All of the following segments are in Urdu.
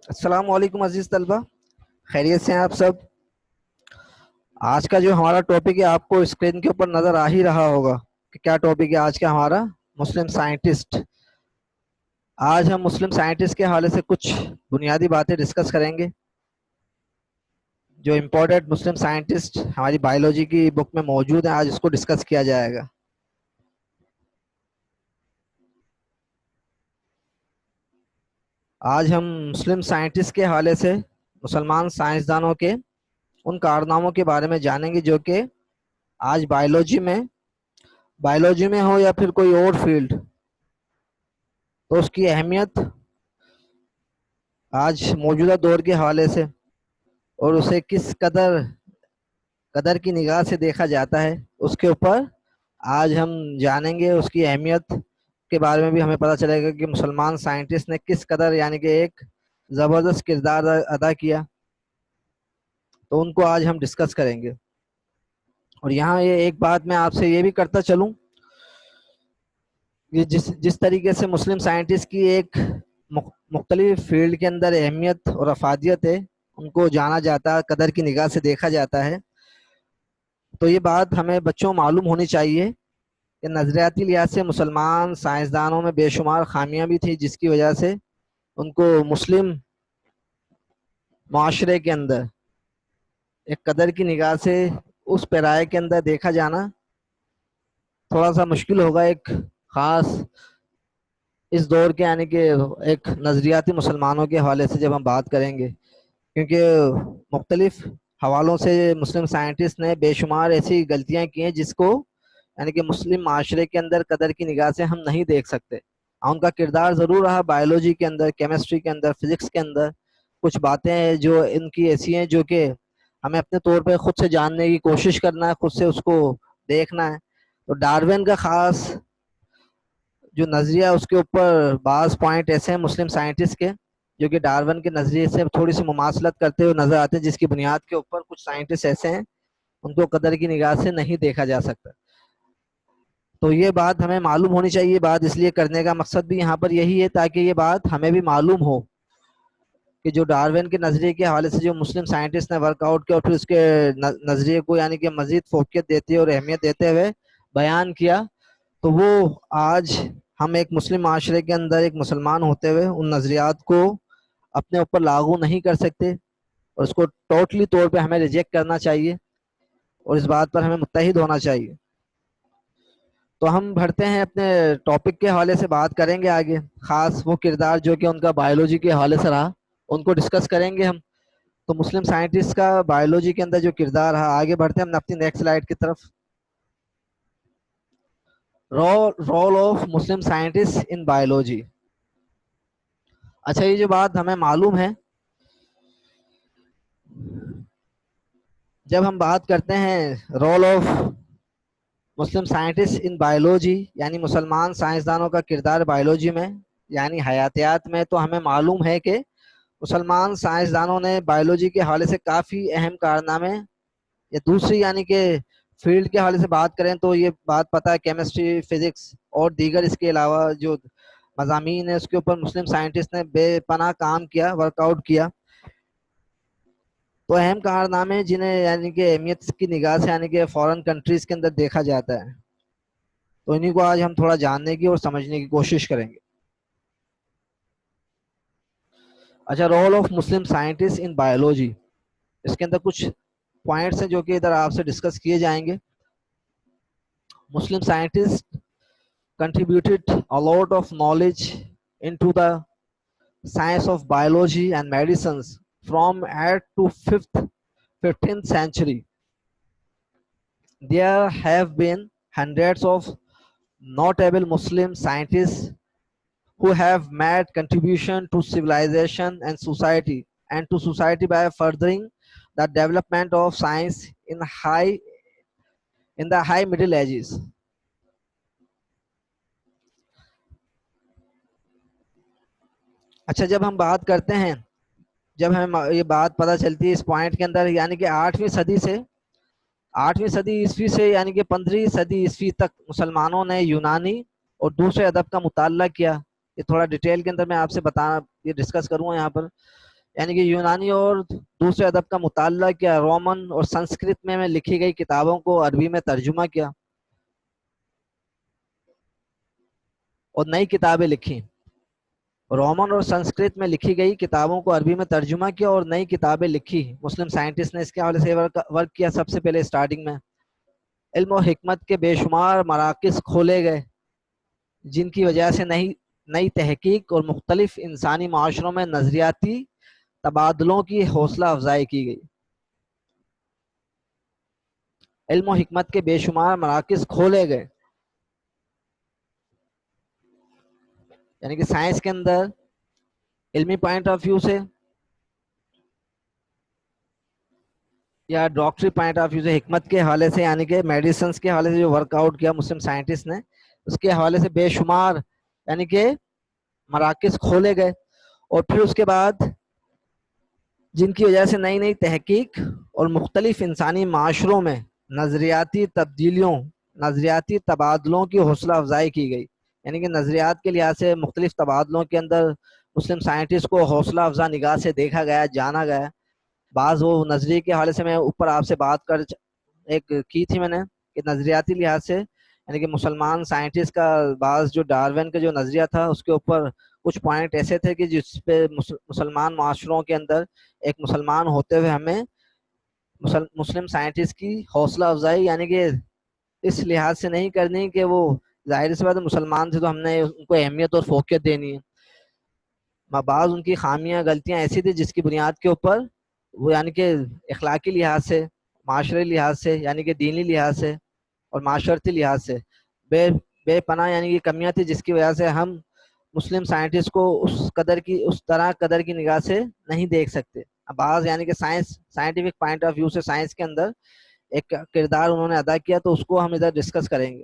السلام علیکم عزیز طلبہ، خیریت سے ہیں آپ سب؟ آج کا جو ہمارا ٹاپک ہے آپ کو اسکرین کے اوپر نظر آ ہی رہا ہوگا کہ کیا ٹاپک ہے آج کا ہمارا، مسلم سائنٹسٹ۔ آج ہم مسلم سائنٹسٹ کے حوالے سے کچھ بنیادی باتیں ڈسکس کریں گے۔ جو امپورٹنٹ مسلم سائنٹسٹ ہماری بایولوجی کی بک میں موجود ہیں، آج اس کو ڈسکس کیا جائے گا۔ آج ہم مسلم سائنٹسٹ کے حوالے سے مسلمان سائنسدانوں کے ان کارناموں کے بارے میں جانیں گے جو کہ آج بایولوجی میں ہو یا پھر کوئی اور فیلڈ، تو اس کی اہمیت آج موجودہ دور کے حوالے سے اور اسے کس قدر کی نگاہ سے دیکھا جاتا ہے، اس کے اوپر آج ہم جانیں گے۔ اس کی اہمیت کے بارے میں بھی ہمیں پتہ چلے گا کہ مسلمان سائنٹسٹ نے کس قدر یعنی کہ ایک زبردست کردار ادا کیا، تو ان کو آج ہم ڈسکس کریں گے۔ اور یہاں یہ ایک بات میں آپ سے یہ بھی کرتا چلوں کہ جس طریقے سے مسلم سائنٹسٹ کی ایک مختلف فیلڈ کے اندر اہمیت اور افادیت ہے، ان کو جانا جاتا ہے، قدر کی نگاہ سے دیکھا جاتا ہے، تو یہ بات ہمیں بچوں معلوم ہونی چاہیے کہ نظریاتی لحاظ سے مسلمان سائنسدانوں میں بے شمار خامیاں بھی تھیں، جس کی وجہ سے ان کو مسلم معاشرے کے اندر ایک قدر کی نگاہ سے اس پیرائے کے اندر دیکھا جانا تھوڑا سا مشکل ہوگا، ایک خاص اس دور کے یعنی کہ ایک نظریاتی مسلمانوں کے حوالے سے جب ہم بات کریں گے، کیونکہ مختلف حوالوں سے مسلم سائنٹسٹ نے بے شمار ایسی غلطیاں کی ہیں جس کو یعنی کہ مسلم معاشرے کے اندر قدر کی نگاہ سے ہم نہیں دیکھ سکتے۔ ان کا کردار ضرور رہا بایولوجی کے اندر، کیمسٹری کے اندر، فزکس کے اندر، کچھ باتیں ہیں جو ان کی ایسی ہیں جو کہ ہمیں اپنے طور پہ خود سے جاننے کی کوشش کرنا ہے، خود سے اس کو دیکھنا ہے۔ تو ڈارون کا خاص جو نظریہ اس کے اوپر بعض پوائنٹ ایسے ہیں مسلم سائنٹسٹ کے جو کہ ڈارون کے نظریے سے تھوڑی سی مماثلت کرتے ہوئے نظر آتے ہیں، جس کی بنیاد کے اوپر کچھ سائنٹسٹ ایسے ہیں ان کو قدر کی نگاہ سے نہیں دیکھا جا سکتا۔ تو یہ بات ہمیں معلوم ہونی چاہیے، بات اس لیے کرنے کا مقصد بھی یہاں پر یہی ہے تاکہ یہ بات ہمیں بھی معلوم ہو کہ جو ڈارون کے نظریے کے حوالے سے جو مسلم سائنٹسٹ نے ورک آؤٹ کیا اور پھر اس کے نظریے کو یعنی کہ مزید فوقیت دیتے اور اہمیت دیتے ہوئے بیان کیا، تو وہ آج ہم ایک مسلم معاشرے کے اندر ایک مسلمان ہوتے ہوئے ان نظریات کو اپنے اوپر لاگو نہیں کر سکتے، اور اس کو ٹوٹلی طور پہ ہمیں ریجیکٹ کرنا چاہیے اور اس بات پر ہمیں متحد ہونا چاہیے۔ تو ہم بڑھتے ہیں اپنے ٹاپک کے حوالے سے، بات کریں گے آگے خاص وہ کردار جو کہ ان کا بایولوجی کے حوالے سے رہا، ان کو ڈسکس کریں گے ہم۔ تو مسلم سائنٹسٹ کا بایولوجی کے اندر جو کردار رہا، آگے بڑھتے ہیں ہم اپنی نیکسٹ سلائیڈ کی طرف۔ Role of Muslim scientist in biology. اچھا، یہ جو بات ہمیں معلوم ہے، جب ہم بات کرتے ہیں role of Muslim scientist in biology یعنی مسلمان سائنسدانوں کا کردار بایولوجی میں یعنی حیاتیات میں، تو ہمیں معلوم ہے کہ مسلمان سائنسدانوں نے بایولوجی کے حوالے سے کافی اہم کارنامے یا دوسری یعنی کہ فیلڈ کے حوالے سے بات کریں تو یہ بات پتہ ہے کیمسٹری، فزکس اور دیگر اس کے علاوہ جو مضامین ہیں اس کے اوپر مسلم سائنٹسٹ نے بے پناہ کام کیا، ورک آؤٹ کیا۔ تو اہم کارنامے جنہیں یعنی کہ اہمیت کی نگاہ سے یعنی کہ فورن کنٹریز کے اندر دیکھا جاتا ہے، تو انہیں کو آج ہم تھوڑا جاننے کی اور سمجھنے کی کوشش کریں گے۔ اچھا، role of Muslim scientist in biology, اس کے اندر کچھ پوائنٹس ہیں جو کہ ادھر آپ سے ڈسکس کیے جائیں گے۔ مسلم scientist contributed a lot of knowledge into the science of biology and medicines from 8th to 15th century. There have been hundreds of notable Muslim scientists who have made contribution to civilization and to society by furthering the development of science in the high middle ages. اچھا، جب ہم بات کرتے ہیں، جب ہمیں یہ بات پتہ چلتی ہے اس پوائنٹ کے اندر یعنی کہ 8ویں صدی عیسوی سے یعنی کہ 15ویں صدی عیسوی تک مسلمانوں نے یونانی اور دوسرے ادب کا مطالعہ کیا۔ یہ تھوڑا ڈیٹیل کے اندر میں آپ سے یہ ڈسکس کروں گا یہاں پر یعنی کہ یونانی اور دوسرے ادب کا مطالعہ کیا، رومن اور سنسکرت میں لکھی گئی کتابوں کو عربی میں ترجمہ کیا اور نئی کتابیں لکھی، رومن اور سنسکرت میں لکھی گئی کتابوں کو عربی میں ترجمہ کیا اور نئی کتابیں لکھی۔ مسلم سائنٹسٹ نے اس کے حوالے سے ورک کیا۔ سب سے پہلے سٹارٹنگ میں علم و حکمت کے بے شمار مراکز کھولے گئے، جن کی وجہ سے نئی تحقیق اور مختلف انسانی معاشروں میں نظریاتی تبادلوں کی حوصلہ افزائی کی گئی۔ علم و حکمت کے بے شمار مراکز کھولے گئے، یعنی کہ سائنس کے اندر علمی پوائنٹ آف ویو سے یا ڈاکٹری پوائنٹ آف ویو سے، حکمت کے حوالے سے یعنی کہ میڈیسنس کے حوالے سے جو ورک آؤٹ کیا مسلم سائنٹسٹ نے، اس کے حوالے سے بے شمار یعنی کہ مراکز کھولے گئے، اور پھر اس کے بعد جن کی وجہ سے نئی تحقیق اور مختلف انسانی معاشروں میں نظریاتی تبادلوں کی حوصلہ افزائی کی گئی۔ یعنی کہ نظریات کے لحاظ سے مختلف تبادلوں کے اندر مسلم سائنٹسٹ کو حوصلہ افزا نگاہ سے دیکھا گیا، جانا گیا۔ بعض وہ نظریے کے حوالے سے میں اوپر آپ سے بات ایک کی تھی میں نے کہ نظریاتی لحاظ سے یعنی کہ مسلمان سائنٹسٹ کا بعض جو ڈاروین کا جو نظریہ تھا اس کے اوپر کچھ پوائنٹ ایسے تھے کہ جس پہ مسلمان معاشروں کے اندر ایک مسلمان ہوتے ہوئے ہمیں مسلم سائنٹسٹ کی حوصلہ افزائی یعنی کہ اس لحاظ سے نہیں کرنی کہ وہ ظاہر سی بات ہے مسلمان تھے تو ہم نے ان کو اہمیت اور فوقیت دینی ہے۔ بعض ان کی خامیاں غلطیاں ایسی تھی جس کی بنیاد کے اوپر وہ یعنی کہ اخلاقی لحاظ سے، معاشرے لحاظ سے یعنی کہ دینی لحاظ سے اور معاشرتی لحاظ سے بے پناہ یعنی کہ کمیاں تھی، جس کی وجہ سے ہم مسلم سائنٹسٹ کو اس طرح قدر کی نگاہ سے نہیں دیکھ سکتے۔ بعض یعنی کہ سائنٹیفک پوائنٹ آف ویو سے سائنس کے اندر ایک کردار انہوں نے ادا کیا، تو اس کو ہم ادھر ڈسکس کریں گے۔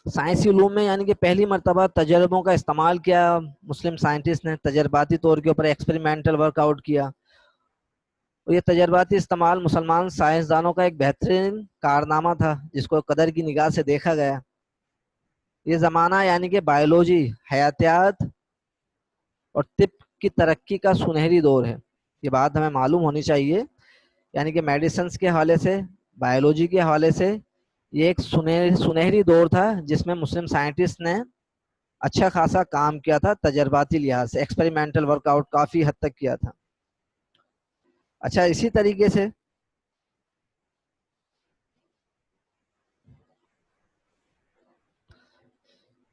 سائنسی علوم میں یعنی کہ پہلی مرتبہ تجربوں کا استعمال کیا مسلم سائنٹسٹ نے، تجرباتی طور کے اوپر ایکسپریمنٹل ورک آؤٹ کیا، اور یہ تجرباتی استعمال مسلمان سائنسدانوں کا ایک بہترین کارنامہ تھا جس کو قدر کی نگاہ سے دیکھا گیا۔ یہ زمانہ یعنی کہ بایولوجی، حیاتیات اور طب کی ترقی کا سنہری دور ہے، یہ بات ہمیں معلوم ہونی چاہیے۔ یعنی کہ میڈیسنس کے حوالے سے، بایولوجی کے حوالے سے یہ ایک سنہری دور تھا جس میں مسلم سائنٹسٹ نے اچھا خاصا کام کیا تھا، تجرباتی لحاظ سے ایکسپریمنٹل ورک آؤٹ کافی حد تک کیا تھا۔ اچھا، اسی طریقے سے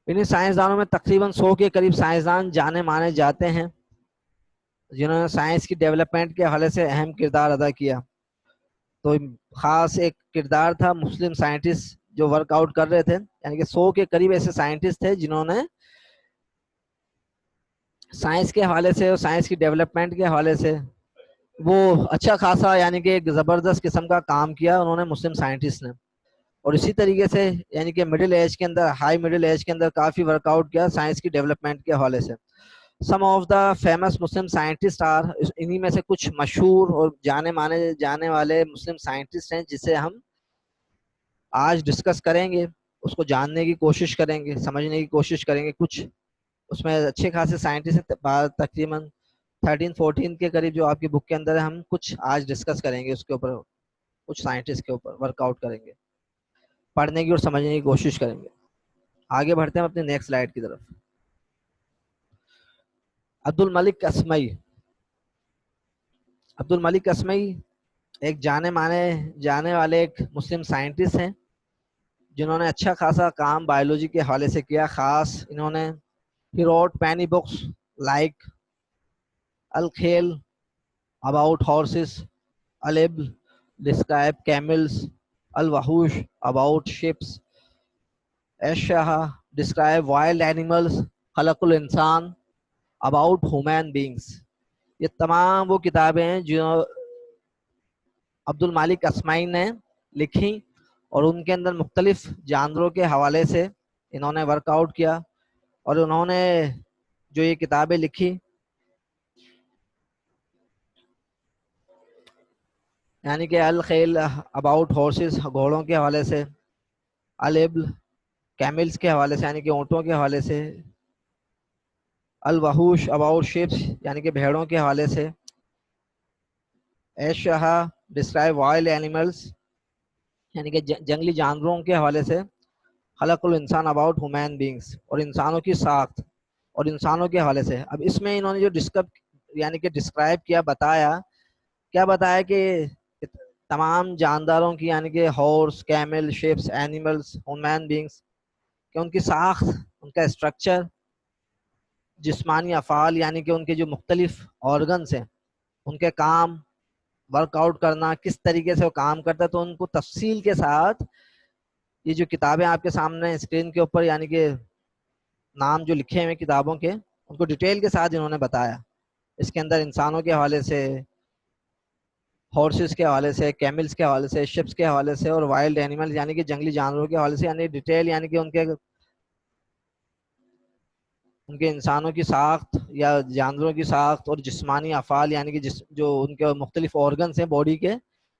انہیں سائنسدانوں میں تقریباً 100 کے قریب سائنسدان جانے مانے جاتے ہیں جنہوں نے سائنس کی ڈیولپمنٹ کے حوالے سے اہم کردار ادا کیا۔ تو خاص ایک کردار تھا مسلم سائنٹسٹ جو ورک آؤٹ کر رہے تھے، یعنی کہ 100 کے قریب ایسے سائنٹسٹ تھے جنہوں نے سائنس کے حوالے سے اور سائنس کی ڈیولپمنٹ کے حوالے سے وہ اچھا خاصا یعنی کہ ایک زبردست قسم کا کام کیا انہوں نے مسلم سائنٹسٹ نے۔ اور اسی طریقے سے یعنی کہ مڈل ایج کے اندر، ہائی مڈل ایج کے اندر کافی ورک آؤٹ کیا سائنس کی ڈیولپمنٹ کے حوالے سے۔ Some of the famous Muslim scientist are, انہی میں سے کچھ مشہور اور جانے والے مسلم سائنٹسٹ ہیں جسے ہم آج ڈسکس کریں گے، اس کو جاننے کی کوشش کریں گے، سمجھنے کی کوشش کریں گے۔ کچھ اس میں اچھے خاصے سائنٹسٹ ہیں، تقریباً 13-14 کے قریب جو آپ کی بک کے اندر ہے، ہم کچھ آج ڈسکس کریں گے، اس کے اوپر کچھ سائنٹسٹ کے اوپر ورک آؤٹ کریں گے، پڑھنے کی اور سمجھنے کی کوشش کریں گے۔ آگے بڑھتے ہیں اپنی نیکسٹ سلائیڈ کی طرف۔ عبد الملک اسمعی ایک جانے والے ایک مسلم سائنٹسٹ ہیں جنہوں نے اچھا خاصا کام بایولوجی کے حوالے سے کیا۔ خاص انہوں نے he wrote many books like Al-Khel about horses, Al-Ibl describe camels, Al-Wahush about ships, Ash-Shaha describe wild animals, Khalaqul Insan about human beings۔ یہ تمام وہ کتابیں ہیں جو عبد المالک اسمعی نے لکھی اور ان کے اندر مختلف جانوروں کے حوالے سے انہوں نے ورک آؤٹ کیا، اور انہوں نے جو یہ کتابیں لکھی یعنی کہ الخیل اباؤٹ ہارسز گھوڑوں کے حوالے سے، الابل کیملز کے حوالے سے یعنی کہ اونٹوں کے حوالے سے، الوحوش اباؤٹ شپس یعنی کہ بھیڑوں کے حوالے سے. ایشہا ڈسکرائب وائلڈ اینیملس یعنی کہ جنگلی جانوروں کے حوالے سے. خلق الانسان اباؤٹ ہیومن بینگس اور انسانوں کی ساخت اور انسانوں کے حوالے سے. اب اس میں انہوں نے جو یعنی کہ ڈسکرائب کیا، بتایا کیا، بتایا کہ تمام جانداروں کی یعنی کہ horse, camel, sheeps, animals, human beings کہ ان کی ساخت، ان کا اسٹرکچر، جسمانی افعال یعنی کہ ان کے جو مختلف آرگنس ہیں، ان کے کام، ورک آؤٹ کرنا، کس طریقے سے وہ کام کرتا ہے، تو ان کو تفصیل کے ساتھ یہ جو کتابیں آپ کے سامنے اسکرین کے اوپر یعنی کہ نام جو لکھے ہوئے کتابوں کے، ان کو ڈیٹیل کے ساتھ انہوں نے بتایا. اس کے اندر انسانوں کے حوالے سے، ہارسز کے حوالے سے، کیملز کے حوالے سے، شپس کے حوالے سے، اور وائلڈ اینیمل یعنی کہ جنگلی جانوروں کے حوالے سے، یعنی ڈیٹیل یعنی کہ ان کے انسانوں کی ساخت یا جانوروں کی ساخت اور جسمانی افعال یعنی کہ جو ان کے مختلف آرگنس ہیں باڈی کے،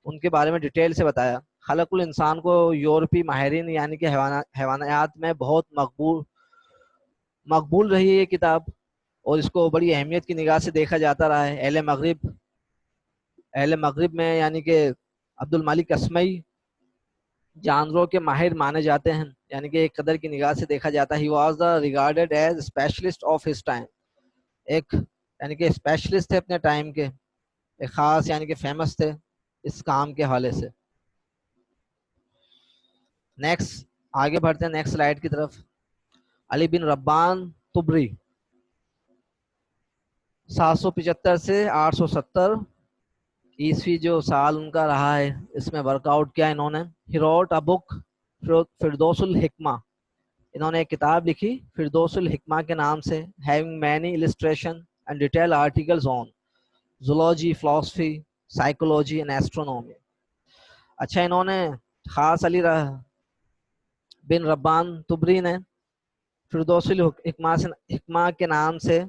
ان کے بارے میں ڈیٹیل سے بتایا. خلق الانسان کو یورپی ماہرین یعنی کہ حیوانات میں بہت مقبول رہی ہے یہ کتاب، اور اس کو بڑی اہمیت کی نگاہ سے دیکھا جاتا رہا ہے. اہل مغرب میں یعنی کہ عبد الملک اسمعی جانوروں کے ماہر مانے جاتے ہیں، یعنی کہ ایک قدر کی نگاہ سے دیکھا جاتا ہے. He was the regarded as specialist of his time, ایک یعنی کہ اسپیشلسٹ تھے اپنے ٹائم کے، ایک خاص یعنی کہ فیمس تھے اس کام کے حوالے سے. نیکسٹ آگے بڑھتے ہیں نیکسٹ سلائیڈ کی طرف. علی بن ربان طبری 775 سے 870 عیسوی جو سال ان کا رہا ہے، اس میں ورک آؤٹ کیا انہوں نے. ہی روٹ اے بک فردوس الحکمہ، انہوں نے ایک کتاب لکھی فردوس الحکمہ کے نام سے. Having many illustration and detail articles on zoology, philosophy, psychology and astronomy. اچھا، انہوں نے خاص علی بن ربان طبری نے فردوس الحکمہ کے نام سے،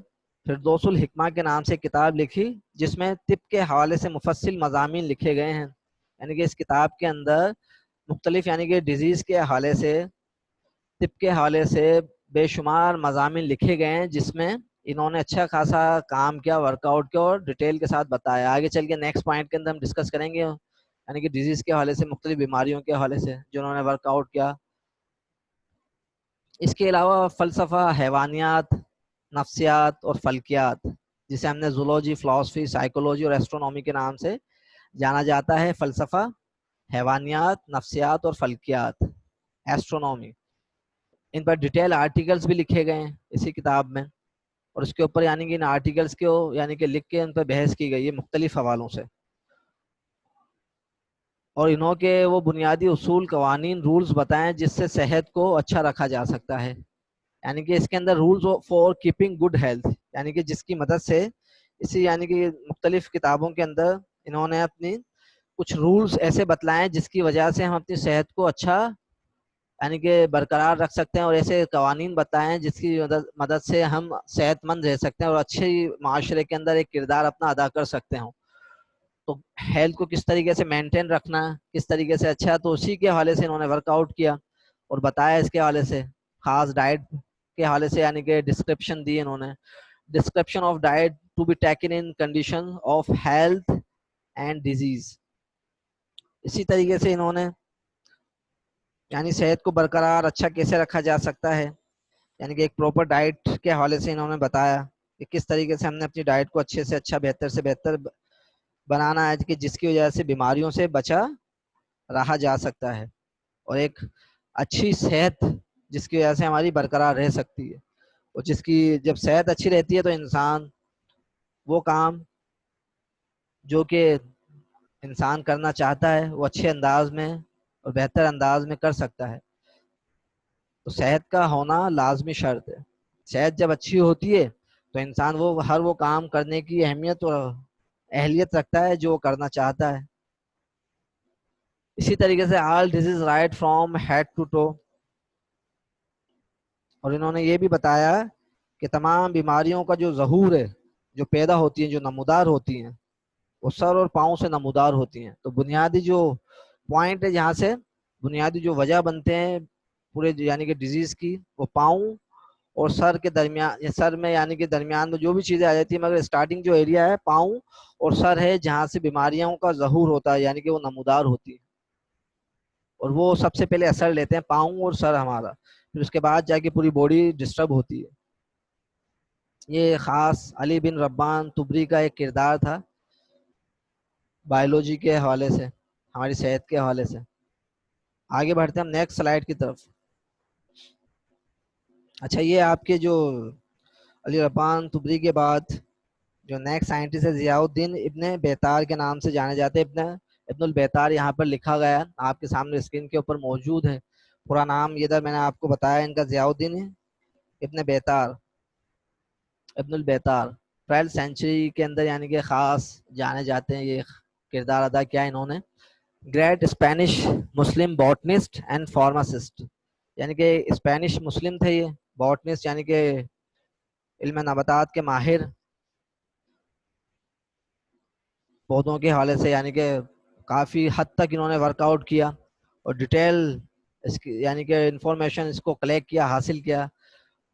فردوس الحکمہ کے نام سے کتاب لکھی، جس میں طب کے حوالے سے مفصل مضامین لکھے گئے ہیں. یعنی کہ اس کتاب کے اندر مختلف یعنی کہ ڈیزیز کے حوالے سے، طب کے حوالے سے بے شمار مضامین لکھے گئے ہیں، جس میں انہوں نے اچھا خاصا کام کیا، ورک آؤٹ کیا اور ڈیٹیل کے ساتھ بتایا. آگے چل کے نیکسٹ پوائنٹ کے اندر ہم ڈسکس کریں گے یعنی کہ ڈیزیز کے حوالے سے، مختلف بیماریوں کے حوالے سے جو انہوں نے ورک آؤٹ کیا. اس کے علاوہ فلسفہ، حیوانیات، نفسیات اور فلکیات، جسے ہم نے زولوجی، فلاسفی، سائیکولوجی اور ایسٹرونومی کے نام سے جانا جاتا ہے. فلسفہ، حیوانیات، نفسیات اور فلکیات، ایسٹرونومی، ان پر ڈیٹیل آرٹیکلز بھی لکھے گئے ہیں اسی کتاب میں، اور اس کے اوپر یعنی کہ ان آرٹیکلز کو یعنی کہ لکھ کے ان پر بحث کی گئی ہے مختلف حوالوں سے. اور انہوں کے وہ بنیادی اصول، قوانین، رولز بتائیں جس سے صحت کو اچھا رکھا جا سکتا ہے. یعنی کہ اس کے اندر rules for keeping good health, یعنی کہ جس کی مدد سے اسی یعنی کہ مختلف کتابوں کے اندر انہوں نے اپنی کچھ رولز ایسے بتلائیں جس کی وجہ سے ہم اپنی صحت کو اچھا یعنی کہ برقرار رکھ سکتے ہیں، اور ایسے قوانین بتائیں جس کی مدد سے ہم صحت مند رہ سکتے ہیں اور اچھے معاشرے کے اندر ایک کردار اپنا ادا کر سکتے ہوں. تو ہیلتھ کو کس طریقے سے مینٹین رکھنا، کس طریقے سے اچھا، تو اسی کے حوالے سے انہوں نے ورک آؤٹ کیا اور بتایا. اس کے حوالے سے خاص ڈائٹ کے حوالے سے یعنی کہ ڈسکرپشن دی انہوں نے. Description of diet to be taken in condition of health and disease. اسی طریقے سے انہوں نے یعنی صحت کو برقرار اچھا کیسے رکھا جا سکتا ہے، یعنی کہ ایک پراپر ڈائٹ کے حوالے سے انہوں نے بتایا کہ کس طریقے سے ہم نے اپنی ڈائٹ کو اچھے سے اچھا، بہتر سے بہتر بنانا ہے کہ جس کی وجہ سے بیماریوں سے بچا رہا جا سکتا ہے، اور ایک اچھی صحت جس کی وجہ سے ہماری برقرار رہ سکتی ہے. اور جس کی جب صحت اچھی رہتی ہے تو انسان وہ کام جو کہ انسان کرنا چاہتا ہے وہ اچھے انداز میں اور بہتر انداز میں کر سکتا ہے. تو صحت کا ہونا لازمی شرط ہے. صحت جب اچھی ہوتی ہے تو انسان ہر وہ کام کرنے کی اہمیت اور اہلیت رکھتا ہے جو وہ کرنا چاہتا ہے. اسی طریقے سے all disease right from head to to, اور انہوں نے یہ بھی بتایا کہ تمام بیماریوں کا جو ظہور ہے، جو پیدا ہوتی ہیں، جو نمودار ہوتی ہیں، وہ سر اور پاؤں سے نمودار ہوتی ہیں. تو بنیادی جو پوائنٹ ہے جہاں سے بنیادی جو وجہ بنتے ہیں پورے یعنی کہ ڈیزیز کی، وہ پاؤں اور سر کے درمیان، سر میں یعنی کہ درمیان میں جو بھی چیزیں آ جاتی ہیں، مگر اسٹارٹنگ جو ایریا ہے پاؤں اور سر ہے جہاں سے بیماریوں کا ظہور ہوتا ہے، یعنی کہ وہ نمودار ہوتی ہے، اور وہ سب سے پہلے اثر لیتے ہیں پاؤں اور سر ہمارا، پھر اس کے بعد جا کے پوری باڈی ڈسٹرب ہوتی ہے۔ یہ خاص علی بن ربان تبری کا ایک کردار تھا بایولوجی کے حوالے سے، ہماری صحت کے حوالے سے۔ آگے بڑھتے ہیں ہم نیکسٹ سلائیڈ کی طرف۔ اچھا، یہ آپ کے جو علی ربان تبری کے بعد جو نیکسٹ سائنٹسٹ ہے ضیاء الدین ابن بیتار کے نام سے جانے جاتے ہیں۔ ابن البیتار یہاں پر لکھا گیا، آپ کے سامنے اسکرین کے اوپر موجود ہے۔ پورا نام یہ میں نے آپ کو بتایا ان کا ضیاء الدین ابن بیتار، ابن البیتار 12 سینچری کے اندر یعنی کہ خاص جانے جاتے ہیں۔ یہ کردار ادا کیا انہوں نے، great Spanish Muslim botanist and pharmacist, یعنی کہ اسپینش مسلم تھے یہ، باٹنسٹ یعنی کہ علم نباتات کے ماہر، پودوں کے حوالے سے یعنی کہ کافی حد تک انہوں نے ورک آؤٹ کیا اور ڈیٹیل اس کی یعنی کہ انفارمیشن اس کو کلیکٹ کیا، حاصل کیا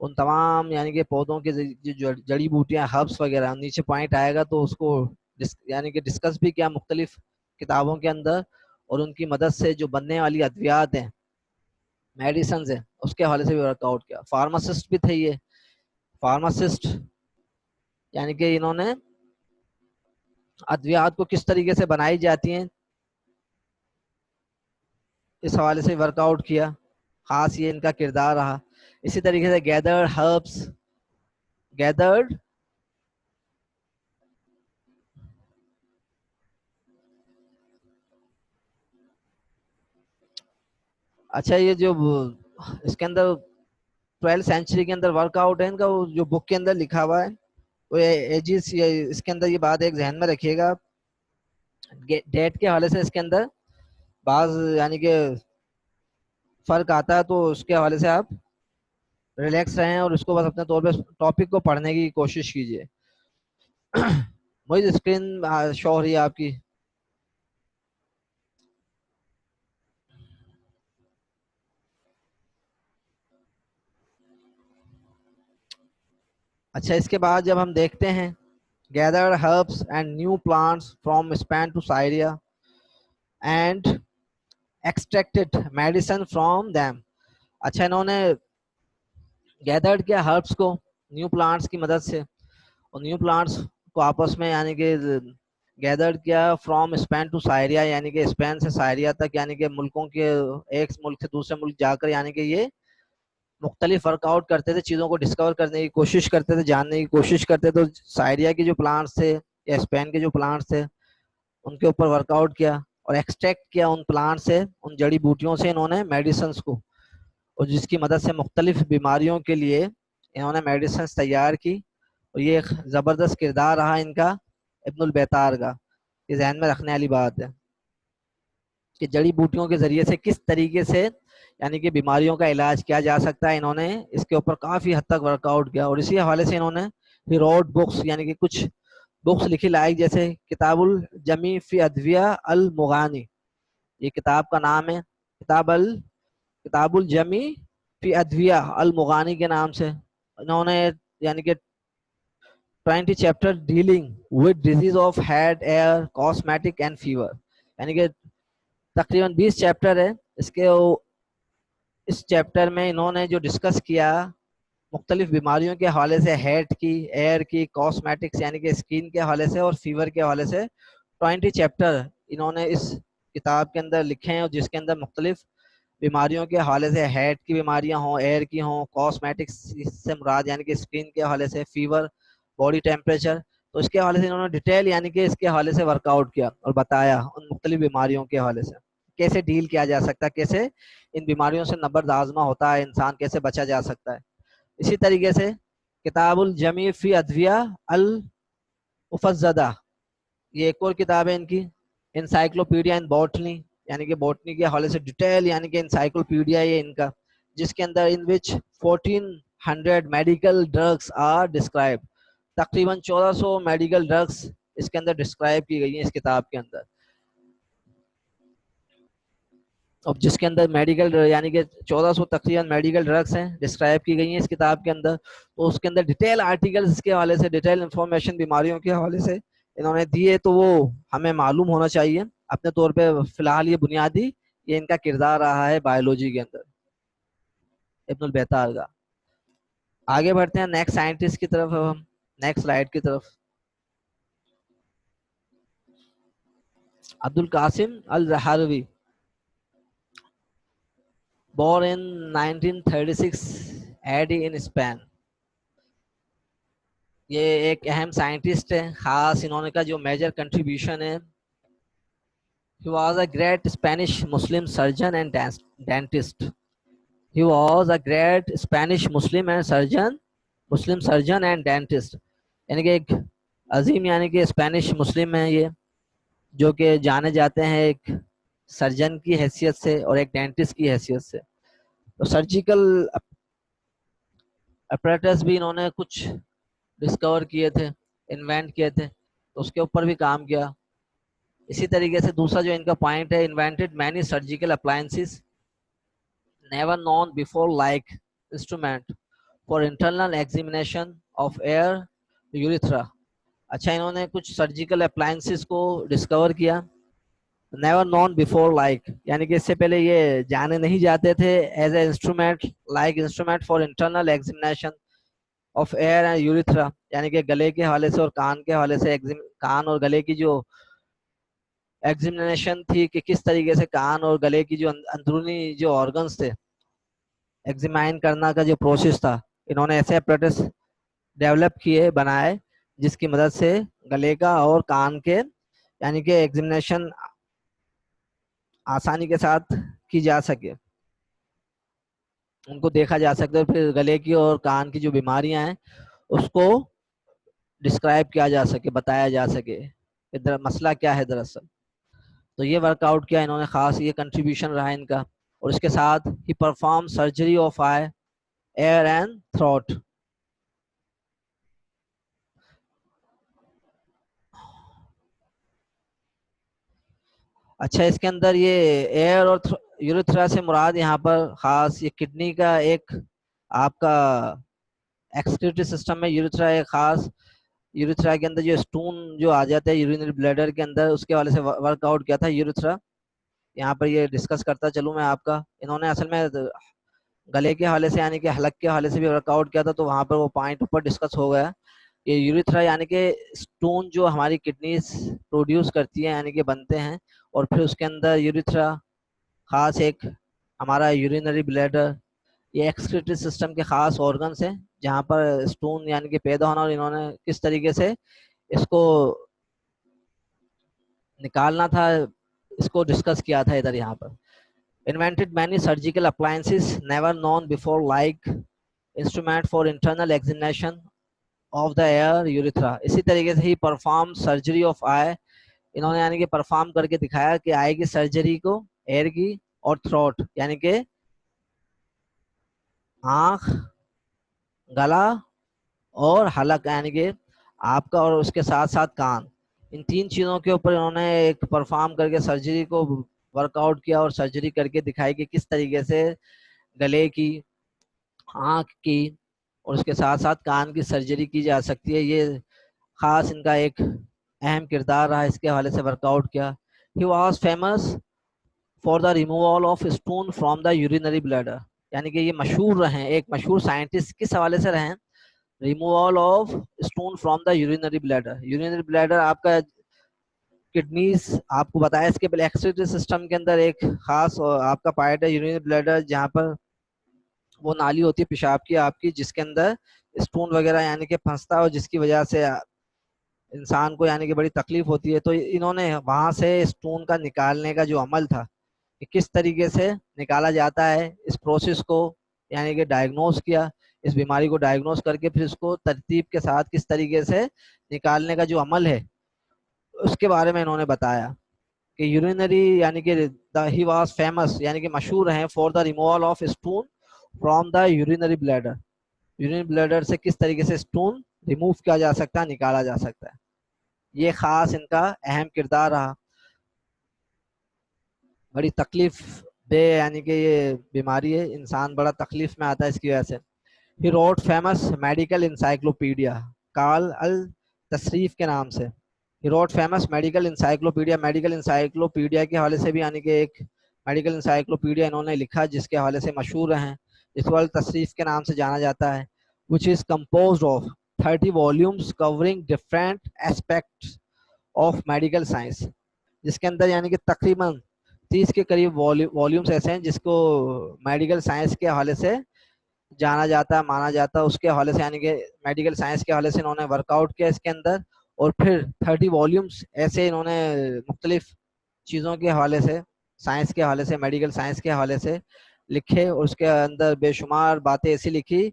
ان تمام یعنی کہ پودوں کے جو جڑی بوٹیاں ہربس وغیرہ، نیچے پوائنٹ آئے گا تو اس کو یعنی کہ ڈسکس بھی کیا مختلف کتابوں کے اندر، اور ان کی مدد سے جو بننے والی ادویات ہیں، میڈیسنز ہیں، اس کے حوالے سے بھی ورک آؤٹ کیا۔ فارماسسٹ بھی تھے یہ، فارماسسٹ یعنی کہ انہوں نے ادویات کو کس طریقے سے بنائی جاتی ہیں اس حوالے سے ورک آؤٹ کیا، خاص یہ ان کا کردار رہا۔ اسی طریقے سے گیدرڈ ہربس، گیدرڈ اچھا، یہ جو اس کے اندر 12 سینچری کے اندر ورک آؤٹ ہے ان کا، وہ جو بک کے اندر لکھا ہوا ہے وہ ایجز، اس کے اندر یہ بات ایک ذہن میں رکھیے گا، ڈیٹ کے حوالے سے اس کے اندر بعض یعنی کہ فرق آتا ہے، تو اس کے حوالے سے آپ ریلیکس رہیں اور اس کو بس اپنے طور پہ ٹاپک کو پڑھنے کی کوشش کیجیے۔ مجھے اسکرین شو ہو رہی ہے آپ کی؟ اچھا، اس کے بعد جب ہم دیکھتے ہیں gathered herbs and new plants from Spain to Syria and extracted medicine from them۔ اچھا، انہوں نے گیدرڈ کیا ہربس کو نیو پلانٹس کی مدد سے، اور نیو پلانٹس کو آپس میں یعنی کہ گیدرڈ کیا فرام اسپین ٹو سائریا، یعنی کہ اسپین سے سائریا تک، یعنی کہ ملکوں کے ایک ملک سے دوسرے ملک جا کر یعنی کہ یہ مختلف ورک آؤٹ کرتے تھے، چیزوں کو ڈسکور کرنے کی کوشش کرتے تھے، جاننے کی کوشش کرتے تھے۔ تو سائریا کے جو پلانٹس تھے یا اسپین کے جو پلانٹس تھے ان کے اوپر ورک آؤٹ کیا اور ایکسٹریکٹ کیا ان پلانٹ سے، ان جڑی بوٹیوں سے انہوں نے میڈیسنس کو، اور جس کی مدد سے مختلف بیماریوں کے لیے انہوں نے میڈیسنس تیار کی۔ اور یہ ایک زبردست کردار رہا ان کا ابن البیتار کا، یہ ذہن میں رکھنے والی بات ہے کہ جڑی بوٹیوں کے ذریعے سے کس طریقے سے یعنی کہ بیماریوں کا علاج کیا جا سکتا ہے۔ انہوں نے اس کے اوپر کافی حد تک ورک آؤٹ کیا، اور اسی حوالے سے انہوں نے ہی روٹ بکس یعنی کہ کچھ بکس لکھی لائق، جیسے کتاب الجمی فی ادویہ المغانی، یہ کتاب کا نام ہے، کتاب الجمی فی ادویہ المغانی کے نام سے۔ انہوں نے یعنی کہ 20 chapter dealing with disease of head, ear, cosmetic and fever, یعنی کہ تقریباً 20 چیپٹر ہے اس کے۔ اس چیپٹر میں انہوں نے جو ڈسکس کیا مختلف بیماریوں کے حوالے سے، ہیڈ کی، ایئر کی، کاسمیٹکس یعنی کہ اسکن کے حوالے سے، اور فیور کے حوالے سے 20 چیپٹر انہوں نے اس کتاب کے اندر لکھے ہیں، اور جس کے اندر مختلف بیماریوں کے حوالے سے، ہیڈ کی بیماریاں ہوں، ایئر کی ہوں، کاسمیٹکس سے مراد یعنی کہ اسکن کے حوالے سے، فیور، باڈی ٹیمپریچر، تو اس کے حوالے سے انہوں نے ڈیٹیل یعنی کہ اس کے حوالے سے ورک آؤٹ کیا اور بتایا ان مختلف بیماریوں کے حوالے سے کیسے ڈیل کیا جا سکتا ہے، کیسے ان بیماریوں سے نبرد آزما ہوتا ہے انسان، کیسے بچا جا سکتا ہے۔ اسی طریقے سے کتاب الجمی فی ادویہ المفزدہ، یہ ایک اور کتاب ہے ان کی، انسائکلوپیڈیا ان بوٹنی، یعنی کہ بوٹنی کے حوالے سے ڈیٹیل یعنی کہ انسائکلوپیڈیا یہ ان کا، جس کے اندر ان وچ 1400 میڈیکل ڈرگس آر ڈسکرائب، تقریباً 1400 میڈیکل ڈرگس اس کے اندر ڈسکرائب کی گئی ہیں اس کتاب کے اندر۔ اب جس کے اندر میڈیکل یعنی کہ 1400 تقریباً میڈیکل ڈرگس ہیں ڈسکرائب کی گئی ہیں اس کتاب کے اندر. تو اس کے اندر ڈیٹیل آرٹیکلس اس کے حوالے سے، ڈیٹیل انفارمیشن بیماریوں کے حوالے سے انہوں نے دیے، تو وہ ہمیں معلوم ہونا چاہیے اپنے طور پہ. فی الحال یہ بنیادی یہ ان کا کردار رہا ہے بایولوجی کے اندر ابن البیتار کا. آگے بڑھتے ہیں نیکسٹ سائنٹسٹ کی طرف. ہم نیکسٹ سلائیڈ کی طرف. عبد القاسم الزہراوی، born in 1936 AD in Spain. یہ ایک اہم سائنٹسٹ ہے. خاص انہوں نے کا جو میجر کنٹریبیوشن ہے، he was a great Spanish Muslim surgeon and dentist. He was a great Spanish Muslim and surgeon and dentist. یعنی کہ ایک عظیم یعنی کہ اسپینش مسلم ہیں یہ، جو کہ جانے جاتے ہیں ایک سرجن کی حیثیت سے اور ایک ڈینٹسٹ کی حیثیت سے. تو سرجیکل اپریٹس بھی انہوں نے کچھ ڈسکور کیے تھے، انوینٹ کیے تھے، تو اس کے اوپر بھی کام کیا. اسی طریقے سے دوسرا جو ان کا پوائنٹ ہے، invented many surgical appliances never known before like instrument for internal examination of air urethra. اچھا انہوں نے کچھ سرجیکل اپلائنسز کو ڈسکور کیا. نیور نون بفور لائک یعنی کہ اس سے پہلے یہ جانے نہیں جاتے تھے as a instrument, like instrument for internal examination of ear and urethra, یعنی کہ گلے کے حوالے سے اور کان کے حوالے سے. کان اور گلے کی جو ایگزامینیشن تھی کہ کس طریقے سے کان اور گلے کی جو اندرونی جو آرگنز تھے ایگزامائن کرنا کا جو پروسیس تھا، انہوں نے ایسے اپریٹس ڈیولپ کیے، بنائے، جس کی مدد سے گلے کا اور کان کے یعنی کہ ایگزامینیشن آسانی کے ساتھ کی جا سکے، ان کو دیکھا جا سکتا ہے. پھر گلے کی اور کان کی جو بیماریاں ہیں اس کو ڈسکرائب کیا جا سکے، بتایا جا سکے مسئلہ کیا ہے دراصل. تو یہ ورک آؤٹ کیا انہوں نے، خاص یہ کنٹریبیوشن رہا ان کا. اور اس کے ساتھ ہی perform surgery of eye, ear and throat. اچھا اس کے اندر یہ ایئر اور یوریتھرا سے مراد یہاں پر خاص یہ کڈنی کا ایک آپ کا ایکسکریٹری سسٹم میں یوریتھرا ایک خاص، یوریتھرا کے اندر جو اسٹون جو آ جاتا ہے یورینری بلیڈر کے اندر، اس کے حوالے سے ورک آؤٹ کیا تھا یوریتھرا. یہاں پر یہ ڈسکس کرتا چلوں میں آپ کا. انہوں نے اصل میں گلے کے حوالے سے یعنی کہ حلق کے حوالے سے بھی ورک آؤٹ کیا تھا، تو وہاں پر وہ پوائنٹ اوپر ڈسکس ہو گیا. یہ یوریتھرا یعنی کہ اسٹون جو ہماری کڈنیز پروڈیوس کرتی ہیں یعنی کہ بنتے ہیں، اور پھر اس کے اندر یوریتھرا خاص ایک ہمارا یورینری بلیڈر، یہ ایکسکریٹری سسٹم کے خاص آرگنس ہیں جہاں پر اسٹون یعنی کہ پیدا ہونا، اور انہوں نے کس طریقے سے اس کو نکالنا تھا اس کو ڈسکس کیا تھا ادھر یہاں پر. invented many surgical appliances never known before like instrument for internal examination of the air urethra. اسی طریقے سے ہی پرفارم سرجری آف آئی، انہوں نے یعنی کہ پرفارم کر کے دکھایا کہ آئی کی سرجری کو ایئر کی اور تھروٹ یعنی کہ آنکھ، گلا اور حلق یعنی کہ آپ کا، اور اس کے ساتھ ساتھ کان، ان تین چیزوں کے اوپر انہوں نے ایک پرفارم کر کے سرجری کو ورک آؤٹ کیا اور سرجری کر کے دکھائی کہ کس طریقے سے گلے کی، آنکھ کی اور اس کے ساتھ ساتھ کان کی سرجری کی جا سکتی ہے. یہ خاص ان کا ایک اہم کردار رہا، اس کے حوالے سے ورک آؤٹ کیا. He was famous for the removal of stone from the urinary bladder. یعنی کہ یہ مشہور رہے، ایک مشہور سائنٹسٹ کس حوالے سے رہے، removal of stone from the urinary bladder. Urinary bladder آپ کا کڈنیز، آپ کو بتایا اس کے پہلے ایکسکریٹری سسٹم کے اندر ایک خاص آپ کا پارٹ ہے یورینری بلیڈر، جہاں پر وہ نالی ہوتی ہے پیشاب کی آپ کی، جس کے اندر اسٹون وغیرہ یعنی کہ پھنستا ہے اور جس کی وجہ سے انسان کو یعنی کہ بڑی تکلیف ہوتی ہے. تو انہوں نے وہاں سے اسٹون کا نکالنے کا جو عمل تھا کہ کس طریقے سے نکالا جاتا ہے، اس پروسیس کو یعنی کہ ڈائگنوز کیا، اس بیماری کو ڈائگنوز کر کے پھر اس کو ترتیب کے ساتھ کس طریقے سے نکالنے کا جو عمل ہے اس کے بارے میں انہوں نے بتایا کہ یورینری یعنی کہ ہی واز فیمس یعنی کہ مشہور ہیں for the removal of stone from the urinary bladder. Urinary bladder سے کس طریقے سے اسٹون ریموو کیا جا سکتا ہے، نکالا جا سکتا ہے. یہ خاص ان کا اہم کردار رہا. بڑی تکلیف بے یعنی کہ یہ بیماری ہے، انسان بڑا تکلیف میں آتا ہے اس کی وجہ سے. He wrote famous medical encyclopedia call التصریف کے نام سے. He wrote famous medical encyclopedia, medical encyclopedia کے حوالے سے بھی یعنی کہ ایک میڈیکل انسائکلوپیڈیا انہوں نے لکھا جس کے حوالے سے مشہور ہیں، جس کو التصریف کے نام سے جانا جاتا ہے. which is composed of 30 volumes covering different aspects of medical science. جس کے اندر یعنی کہ تقریباً 30 کے قریب والیومس ایسے ہیں جس کو میڈیکل سائنس کے حوالے سے جانا جاتا ہے، مانا جاتا ہے. اس کے حوالے سے یعنی کہ میڈیکل سائنس کے حوالے سے انہوں نے ورک آؤٹ کیا اس کے اندر، اور پھر 30 والیومس ایسے انہوں نے مختلف چیزوں کے حوالے سے، سائنس کے حوالے سے، میڈیکل سائنس کے حوالے سے لکھے، اور اس کے اندر بے شمار باتیں ایسی لکھی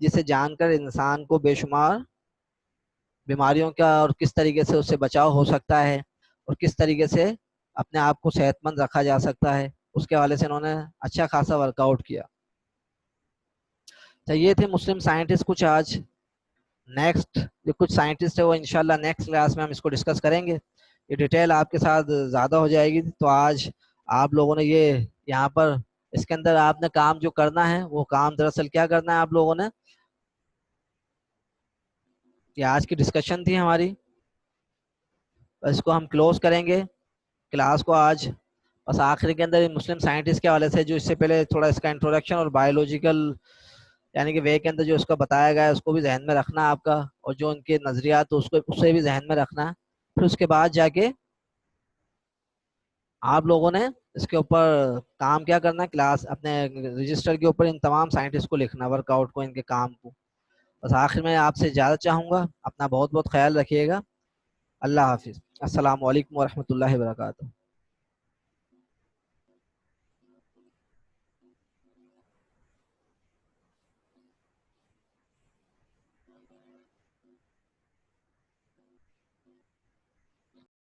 جسے جان کر انسان کو بے شمار بیماریوں کا اور کس طریقے سے اس سے بچاؤ ہو سکتا ہے، اور کس طریقے سے اپنے آپ کو صحت مند رکھا جا سکتا ہے، اس کے حوالے سے انہوں نے اچھا خاصا ورک آؤٹ کیا. تو یہ تھے مسلم سائنٹسٹ کچھ. آج نیکسٹ جو کچھ سائنٹسٹ ہے وہ انشاءاللہ نیکسٹ کلاس میں ہم اس کو ڈسکس کریں گے. یہ ڈیٹیل آپ کے ساتھ زیادہ ہو جائے گی. تو آج آپ لوگوں نے یہ یہاں پر اس کے اندر آپ نے کام جو کرنا ہے وہ کام دراصل کیا کرنا ہے آپ لوگوں نے، یہ آج کی ڈسکشن تھی ہماری، اس کو ہم کلوز کریں گے کلاس کو آج. بس آخری کے اندر مسلم سائنٹسٹ کے حوالے سے جو اس سے پہلے تھوڑا اس کا انٹروڈکشن اور بایولوجیکل یعنی کہ وے کے اندر جو اس کا بتایا گیا ہے اس کو بھی ذہن میں رکھنا آپ کا، اور جو ان کے نظریات اس کو اسے بھی ذہن میں رکھنا. پھر اس کے بعد جا کے آپ لوگوں نے اس کے اوپر کام کیا کرنا ہے، کلاس اپنے رجسٹر کے اوپر ان تمام سائنٹسٹ کو لکھنا، ورک آؤٹ کو، ان کے کام کو. بس آخر میں آپ سے اجازت چاہوں گا، اپنا بہت بہت خیال رکھیے گا. اللہ حافظ. السلام علیکم ورحمۃ اللہ وبرکاتہ.